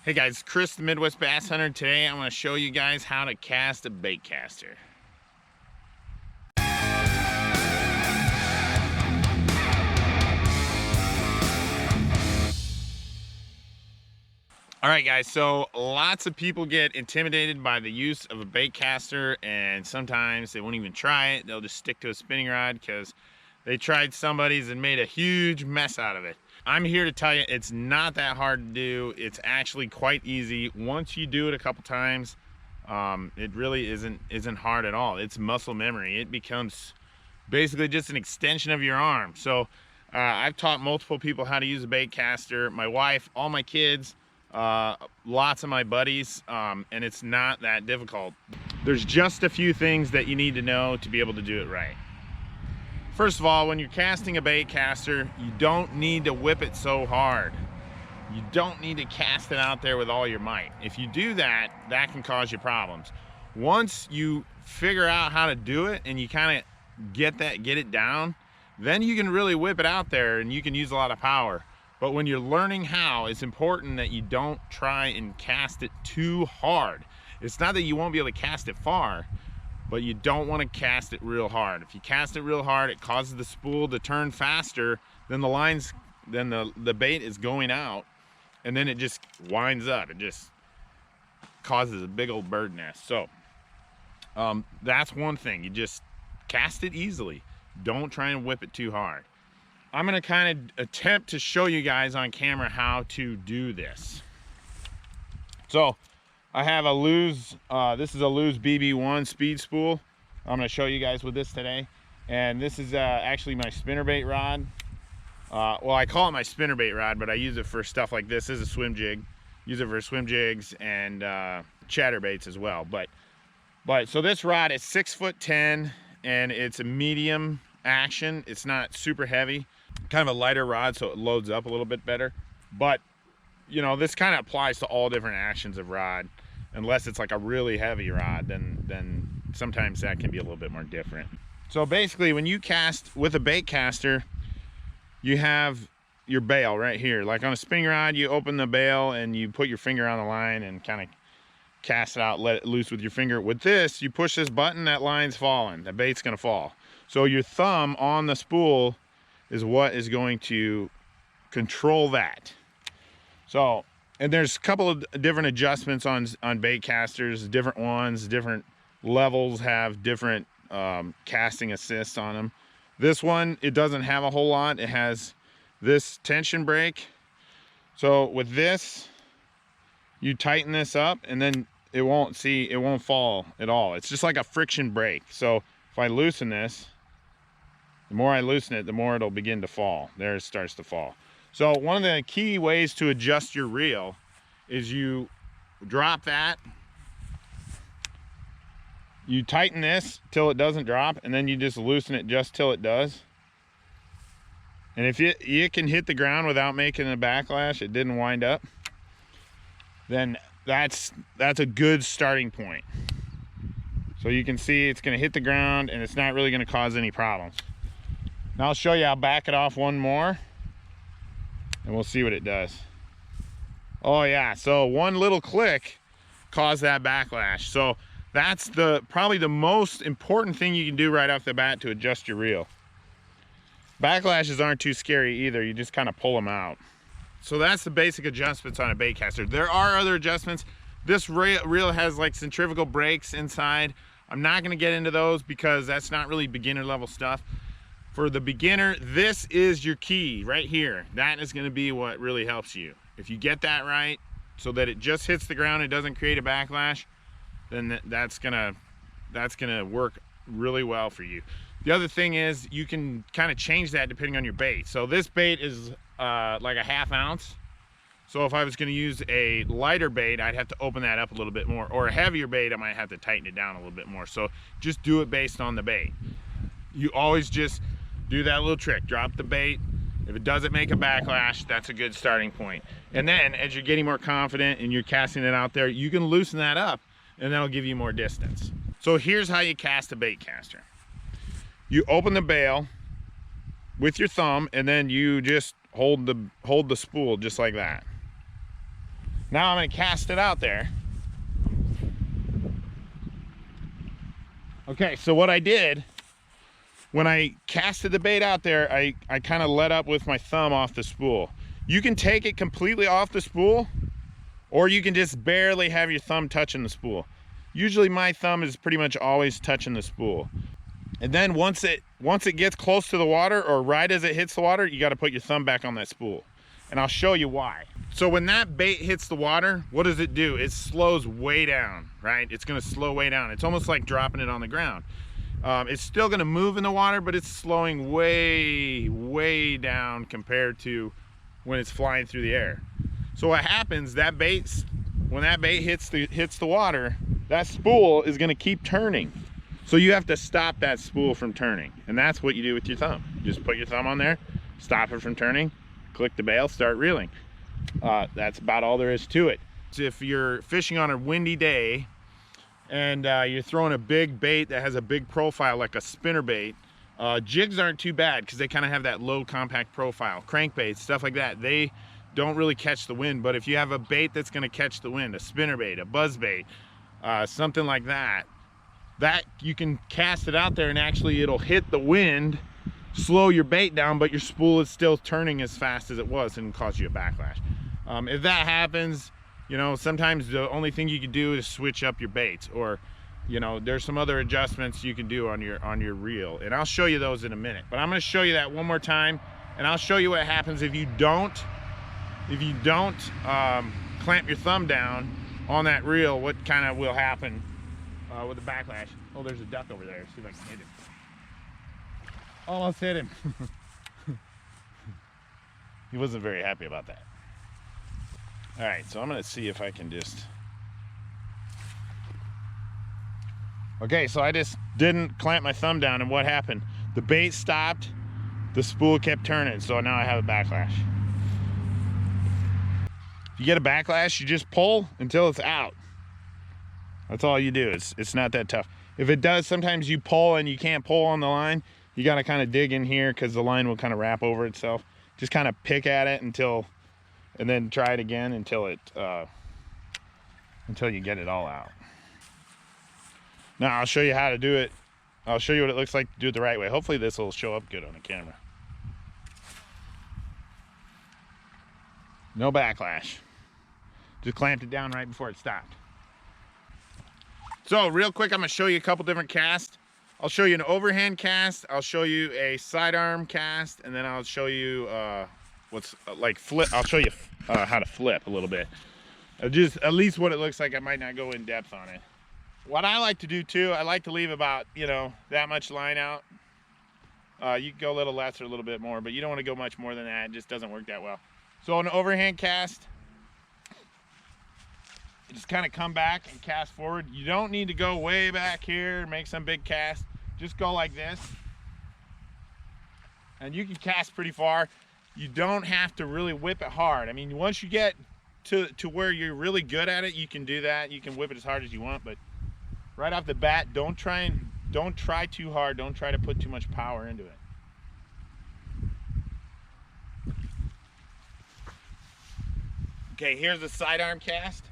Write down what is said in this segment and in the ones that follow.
Hey guys, Chris the Midwest Bass Hunter. Today I'm going to show you guys how to cast a bait caster. Alright guys, so lots of people get intimidated by the use of a bait caster, and sometimes they won't even try it. They'll just stick to a spinning rod because they tried somebody's and made a huge mess out of it. I'm here to tell you it's not that hard to do. It's actually quite easy. Once you do it a couple times, it really isn't hard at all. It's muscle memory. It becomes basically just an extension of your arm. So I've taught multiple people how to use a bait caster. My wife, all my kids, lots of my buddies, and it's not that difficult. There's just a few things that you need to know to be able to do it right. First of all, when you're casting a bait caster, you don't need to whip it so hard. You don't need to cast it out there with all your might. If you do that, that can cause you problems. Once you figure out how to do it and you kind of get it down, then you can really whip it out there and you can use a lot of power. But when you're learning how, it's important that you don't try and cast it too hard. It's not that you won't be able to cast it far, but you don't want to cast it real hard. If you cast it real hard, it causes the spool to turn faster than the lines, then the bait is going out, and then it just winds up. It just causes a big old bird nest. So that's one thing. You just cast it easily. Don't try and whip it too hard. I'm gonna kind of attempt to show you guys on camera how to do this. So I have a Lew's, this is a Lew's BB1 speed spool. I'm going to show you guys with this today. And this is actually my spinnerbait rod. Well, I call it my spinnerbait rod, but I use it for stuff like this. This is a swim jig. Use it for swim jigs and chatterbaits as well. But so this rod is 6'10", and it's a medium action. It's not super heavy. Kind of a lighter rod, so it loads up a little bit better. But you know, this kind of applies to all different actions of rod. Unless it's like a really heavy rod, then sometimes that can be a little bit more different. So basically, when you cast with a bait caster, you have your bail right here. Like on a spinning rod, you open the bail and you put your finger on the line and kind of cast it out, let it loose with your finger. With this, you push this button, that line's falling, the bait's gonna fall. So your thumb on the spool is what is going to control that. So, and there's a couple of different adjustments on bait casters, different ones, different levels have different casting assists on them. This one, it doesn't have a whole lot. It has this tension brake. So with this, you tighten this up and then it won't fall at all. It's just like a friction brake. So if I loosen this, the more I loosen it, the more it'll begin to fall. There it starts to fall. So one of the key ways to adjust your reel is you drop that, you tighten this till it doesn't drop, and then you just loosen it just till it does. And if you can hit the ground without making a backlash, it didn't wind up, then that's a good starting point. So you can see it's gonna hit the ground and it's not really gonna cause any problems. Now I'll show you, I'll back it off one more and we'll see what it does. Oh yeah, so one little click caused that backlash. So that's probably the most important thing you can do right off the bat to adjust your reel. Backlashes aren't too scary either, you just kind of pull them out. So that's the basic adjustments on a bait caster. There are other adjustments. This reel has like centrifugal brakes inside. I'm not gonna get into those because that's not really beginner level stuff. For the beginner, this is your key right here. That is gonna be what really helps you. If you get that right, so that it just hits the ground, it doesn't create a backlash, then that's gonna work really well for you. The other thing is you can kind of change that depending on your bait. So this bait is like a 1/2 ounce. So if I was gonna use a lighter bait, I'd have to open that up a little bit more, or a heavier bait, I might have to tighten it down a little bit more. So just do it based on the bait. You always just do that little trick, drop the bait. If it doesn't make a backlash, that's a good starting point. And then as you're getting more confident and you're casting it out there, you can loosen that up and that'll give you more distance. So here's how you cast a bait caster. You open the bail with your thumb and then you just hold the spool just like that. Now I'm gonna cast it out there. Okay, so what I did, when I casted the bait out there, I kind of let up with my thumb off the spool. You can take it completely off the spool, or you can just barely have your thumb touching the spool. Usually my thumb is pretty much always touching the spool. And then once it gets close to the water, or right as it hits the water, you got to put your thumb back on that spool. And I'll show you why. So when that bait hits the water, what does it do? It slows way down, right? It's gonna slow way down. It's almost like dropping it on the ground. It's still gonna move in the water, but it's slowing way down compared to when it's flying through the air. So what happens, when that bait hits the water, that spool is gonna keep turning. So you have to stop that spool from turning. And that's what you do with your thumb. You just put your thumb on there, stop it from turning, click the bail, start reeling. That's about all there is to it. So if you're fishing on a windy day and you're throwing a big bait that has a big profile, like a spinner bait, jigs aren't too bad because they kind of have that low compact profile. Crankbaits, stuff like that, they don't really catch the wind. But if you have a bait that's going to catch the wind, a spinner bait, a buzz bait, something like that you can cast it out there and actually it'll hit the wind, slow your bait down, but your spool is still turning as fast as it was and cause you a backlash. If that happens, you know, sometimes the only thing you can do is switch up your baits, or, you know, there's some other adjustments you can do on your reel, and I'll show you those in a minute. But I'm going to show you that one more time, and I'll show you what happens if you don't clamp your thumb down on that reel. What kind of will happen with the backlash. Oh, there's a duck over there. See if I can hit him. Almost hit him. He wasn't very happy about that. All right, so I'm gonna see if I can just... Okay, so I just didn't clamp my thumb down, and what happened? The bait stopped, the spool kept turning, so now I have a backlash. If you get a backlash, you just pull until it's out. That's all you do. It's not that tough. If it does, sometimes you pull and you can't pull on the line. You got to kind of dig in here because the line will kind of wrap over itself. Just kind of pick at it and then try it again until you get it all out. Now I'll show you how to do it. I'll show you what it looks like to do it the right way. Hopefully this will show up good on the camera. No backlash. Just clamped it down right before it stopped. So real quick, I'm gonna show you a couple different casts. I'll show you an overhand cast, I'll show you a sidearm cast, and then I'll show you flip. I'll show you how to flip a little bit. Just at least what it looks like. I might not go in depth on it. What I like to do too, I like to leave about, you know, that much line out. You can go a little less or a little bit more, but you don't want to go much more than that. It just doesn't work that well. So an overhand cast, you just kind of come back and cast forward. You don't need to go way back here and make some big cast. Just go like this. And you can cast pretty far. You don't have to really whip it hard. I mean, once you get to where you're really good at it, you can do that. You can whip it as hard as you want, but right off the bat, don't try too hard. Don't try to put too much power into it. Okay, here's the sidearm cast.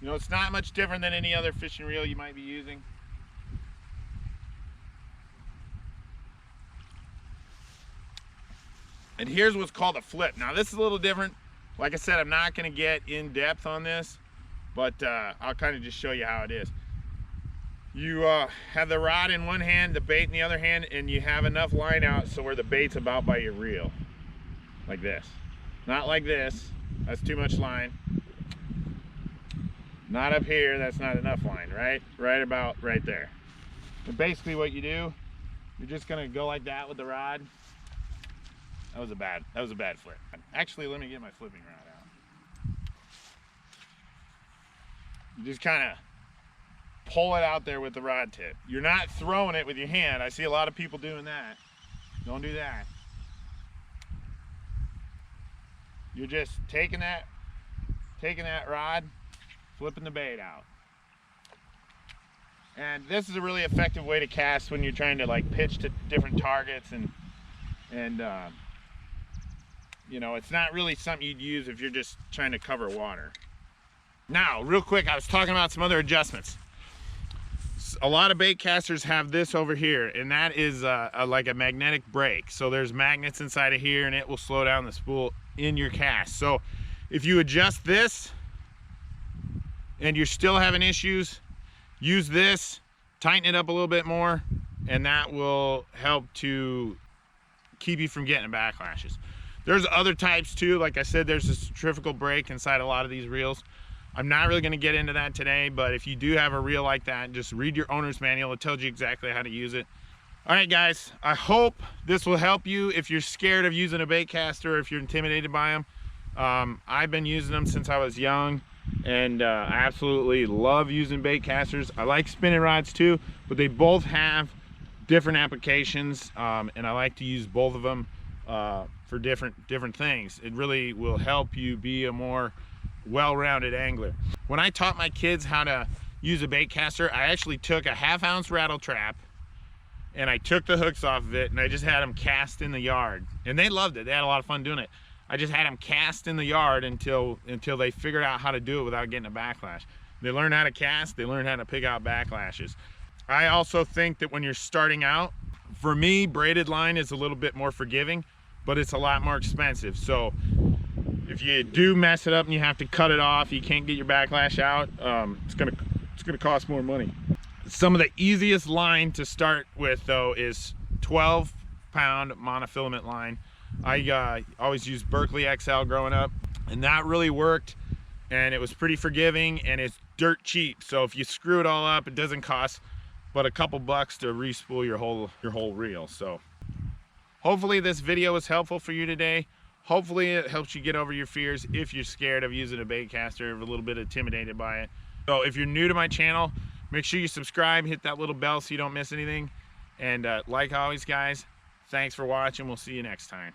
You know, it's not much different than any other fishing reel you might be using. And here's what's called a flip. Now this is a little different. Like I said, I'm not gonna get in depth on this, but I'll kind of just show you how it is. You have the rod in one hand, the bait in the other hand, and you have enough line out so where the bait's about by your reel. Like this. Not like this, that's too much line. Not up here, that's not enough line, right? Right about right there. And basically what you do, you're just gonna go like that with the rod. That was a bad flip. Actually, let me get my flipping rod out. You just kind of pull it out there with the rod tip. You're not throwing it with your hand. I see a lot of people doing that. Don't do that. You're just taking that rod, flipping the bait out. And this is a really effective way to cast when you're trying to like pitch to different targets and You know, it's not really something you'd use if you're just trying to cover water. Now, real quick, I was talking about some other adjustments. A lot of bait casters have this over here, and that is like a magnetic brake. So there's magnets inside of here, and it will slow down the spool in your cast. So if you adjust this and you're still having issues, use this, tighten it up a little bit more, and that will help to keep you from getting backlashes. There's other types too. Like I said, there's a centrifugal brake inside a lot of these reels. I'm not really going to get into that today, but if you do have a reel like that, just read your owner's manual. It tells you exactly how to use it. All right, guys, I hope this will help you if you're scared of using a bait caster or if you're intimidated by them. I've been using them since I was young, and I absolutely love using bait casters. I like spinning rods too, but they both have different applications, and I like to use both of them for different things. It really will help you be a more well-rounded angler. When I taught my kids how to use a bait caster, I actually took a 1/2 ounce rattle trap and I took the hooks off of it and I just had them cast in the yard, and they loved it. They had a lot of fun doing it. I just had them cast in the yard until they figured out how to do it without getting a backlash. They learned how to cast, they learned how to pick out backlashes. I also think that when you're starting out, for me, braided line is a little bit more forgiving, but it's a lot more expensive. So if you do mess it up and you have to cut it off, you can't get your backlash out, it's gonna cost more money. Some of the easiest line to start with though is 12-pound monofilament line. I always used Berkeley XL growing up, and that really worked, and it was pretty forgiving, and it's dirt cheap. So if you screw it all up, it doesn't cost but a couple bucks to re-spool your whole reel. So hopefully this video was helpful for you today. Hopefully it helps you get over your fears if you're scared of using a bait caster, or a little bit intimidated by it. So if you're new to my channel, make sure you subscribe, hit that little bell so you don't miss anything. And like always, guys, thanks for watching. We'll see you next time.